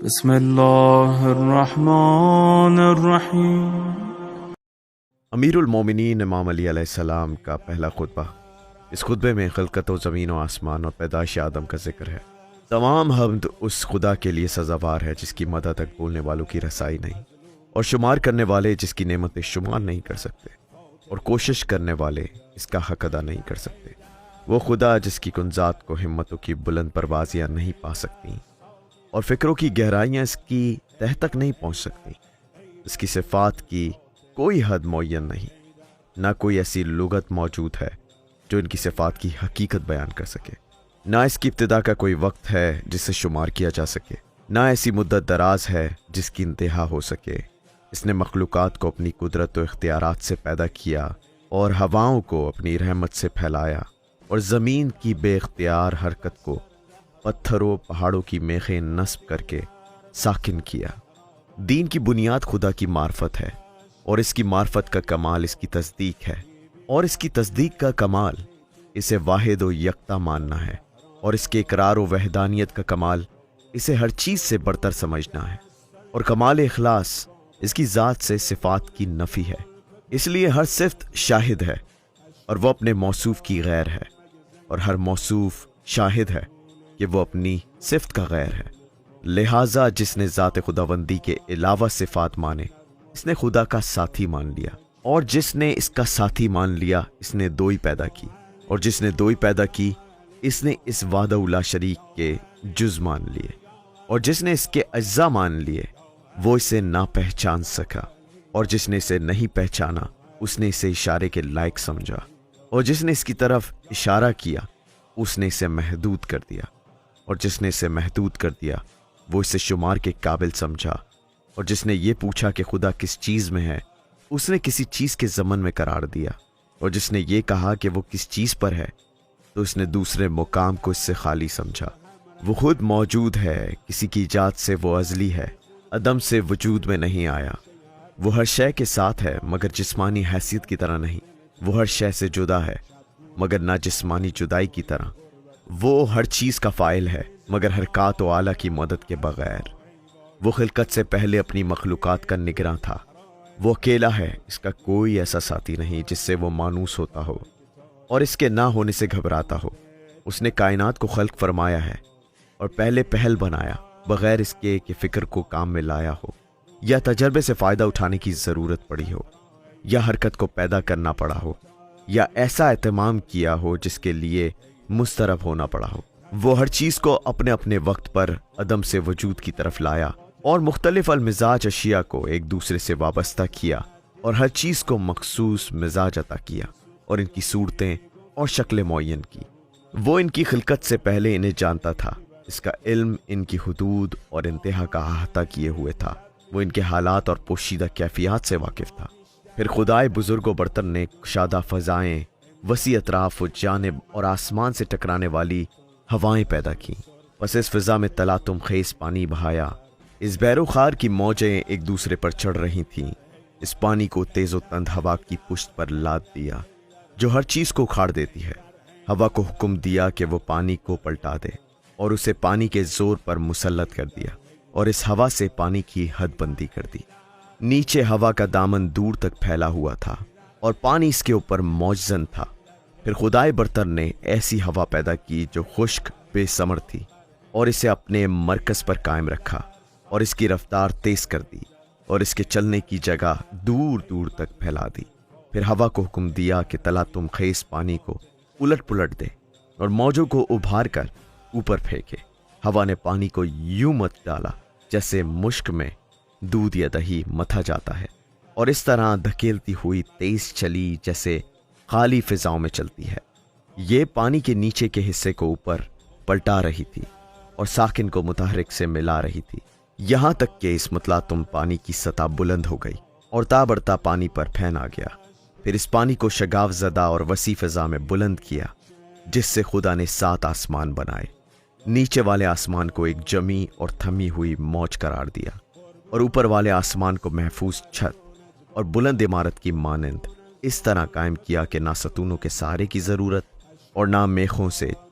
بسم اللہ الرحمن الرحیم۔ امیر المومنین امام علی علیہ السلام کا پہلا خطبہ۔ اس خطبے میں خلقت و زمین و آسمان اور پیدائش آدم کا ذکر ہے۔ تمام حمد اس خدا کے لیے سزاوار ہے جس کی مدد تک بولنے والوں کی رسائی نہیں، اور شمار کرنے والے جس کی نعمتیں شمار نہیں کر سکتے، اور کوشش کرنے والے اس کا حق ادا نہیں کر سکتے۔ وہ خدا جس کی کنزات کو ہمتوں کی بلند پروازیاں نہیں پا سکتی، اور فکروں کی گہرائیاں اس کی تہ تک نہیں پہنچ سکتی۔ اس کی صفات کی کوئی حد معین نہیں، نہ کوئی ایسی لغت موجود ہے جو ان کی صفات کی حقیقت بیان کر سکے، نہ اس کی ابتدا کا کوئی وقت ہے جسے شمار کیا جا سکے، نہ ایسی مدت دراز ہے جس کی انتہا ہو سکے۔ اس نے مخلوقات کو اپنی قدرت و اختیارات سے پیدا کیا، اور ہواؤں کو اپنی رحمت سے پھیلایا، اور زمین کی بے اختیار حرکت کو پتھروں پہاڑوں کی میخیں نصب کر کے ساکن کیا۔ دین کی بنیاد خدا کی معرفت ہے، اور اس کی معرفت کا کمال اس کی تصدیق ہے، اور اس کی تصدیق کا کمال اسے واحد و یکتا ماننا ہے، اور اس کے اقرار و وحدانیت کا کمال اسے ہر چیز سے برتر سمجھنا ہے، اور کمال اخلاص اس کی ذات سے صفات کی نفی ہے۔ اس لیے ہر صفت شاہد ہے، اور وہ اپنے موصوف کی غیر ہے، اور ہر موصوف شاہد ہے کہ وہ اپنی صفت کا غیر ہے۔ لہٰذا جس نے ذات خداوندی کے علاوہ صفات مانے، اس نے خدا کا ساتھی مان لیا، اور جس نے اس کا ساتھی مان لیا اس نے دوئی پیدا کی، اور جس نے دوئی پیدا کی اس نے اس وحدہ لا شریک کے جز مان لیے، اور جس نے اس کے اجزا مان لیے وہ اسے نہ پہچان سکا، اور جس نے اسے نہیں پہچانا اس نے اسے اشارے کے لائق سمجھا، اور جس نے اس کی طرف اشارہ کیا اس نے اسے محدود کر دیا، اور جس نے اسے محدود کر دیا وہ اسے شمار کے قابل سمجھا، اور جس نے یہ پوچھا کہ خدا کس چیز میں ہے اس نے کسی چیز کے ضمن میں قرار دیا، اور جس نے یہ کہا کہ وہ کس چیز پر ہے تو اس نے دوسرے مقام کو اس سے خالی سمجھا۔ وہ خود موجود ہے، کسی کی ایجاد سے وہ ازلی ہے، عدم سے وجود میں نہیں آیا۔ وہ ہر شے کے ساتھ ہے مگر جسمانی حیثیت کی طرح نہیں، وہ ہر شے سے جدا ہے مگر نہ جسمانی جدائی کی طرح۔ وہ ہر چیز کا فاعل ہے مگر حرکات و آلہ کی مدد کے بغیر۔ وہ خلقت سے پہلے اپنی مخلوقات کا نگراں تھا۔ وہ اکیلا ہے، اس کا کوئی ایسا ساتھی نہیں جس سے وہ مانوس ہوتا ہو اور اس کے نہ ہونے سے گھبراتا ہو۔ اس نے کائنات کو خلق فرمایا ہے اور پہلے پہل بنایا، بغیر اس کے کہ فکر کو کام میں لایا ہو، یا تجربے سے فائدہ اٹھانے کی ضرورت پڑی ہو، یا حرکت کو پیدا کرنا پڑا ہو، یا ایسا اہتمام کیا ہو جس کے لیے مسترب ہونا پڑا ہو۔ وہ ہر چیز کو اپنے اپنے وقت پر عدم سے وجود کی طرف لایا، اور مختلف المزاج اشیاء کو ایک دوسرے سے وابستہ کیا، اور ہر چیز کو مخصوص مزاج عطا کیا، اور ان کی صورتیں اور شکلیں معین کی۔ وہ ان کی خلقت سے پہلے انہیں جانتا تھا، اس کا علم ان کی حدود اور انتہا کا احاطہ کیے ہوئے تھا۔ وہ ان کے حالات اور پوشیدہ کیفیات سے واقف تھا۔ پھر خدائے بزرگ و برتر نے کشادہ فضائیں، وسیع اطراف و جانب اور آسمان سے ٹکرانے والی ہوائیں پیدا کیں۔ پس اس فضا میں تلاطم خیز پانی بہایا۔ اس بحر و خار کی موجیں ایک دوسرے پر چڑھ رہی تھیں۔ اس پانی کو تیز و تند ہوا کی پشت پر لاد دیا جو ہر چیز کو اکھاڑ دیتی ہے۔ ہوا کو حکم دیا کہ وہ پانی کو پلٹا دے، اور اسے پانی کے زور پر مسلط کر دیا، اور اس ہوا سے پانی کی حد بندی کر دی۔ نیچے ہوا کا دامن دور تک پھیلا ہوا تھا، اور پانی اس کے اوپر موجزن تھا۔ پھر خدائے برتر نے ایسی ہوا پیدا کی جو خشک بے ثمر تھی، اور اسے اپنے مرکز پر قائم رکھا، اور اس کی رفتار تیز کر دی، اور اس کے چلنے کی جگہ دور دور تک پھیلا دی۔ پھر ہوا کو حکم دیا کہ تلاطم خیز پانی کو الٹ پلٹ دے، اور موجوں کو ابھار کر اوپر پھینکے۔ ہوا نے پانی کو یوں مت ڈالا جیسے مشک میں دودھ یا دہی متھا جاتا ہے، اور اس طرح دھکیلتی ہوئی تیز چلی جیسے خالی فضاؤں میں چلتی ہے۔ یہ پانی کے نیچے کے حصے کو اوپر پلٹا رہی تھی، اور ساکن کو متحرک سے ملا رہی تھی، یہاں تک کہ اس متلاطم پانی کی سطح بلند ہو گئی اور تابڑتا پانی پر پھیلا گیا۔ پھر اس پانی کو شگاف زدہ اور وسیع فضا میں بلند کیا، جس سے خدا نے 7 آسمان بنائے۔ نیچے والے آسمان کو ایک جمی اور تھمی ہوئی موج قرار دیا، اور اوپر والے آسمان کو محفوظ چھت اور بلند عمارت کی مانند اس طرح قائم کیا کہ نہ ستونوں کے سہارے کی ضرورت اور نہ میخوں سے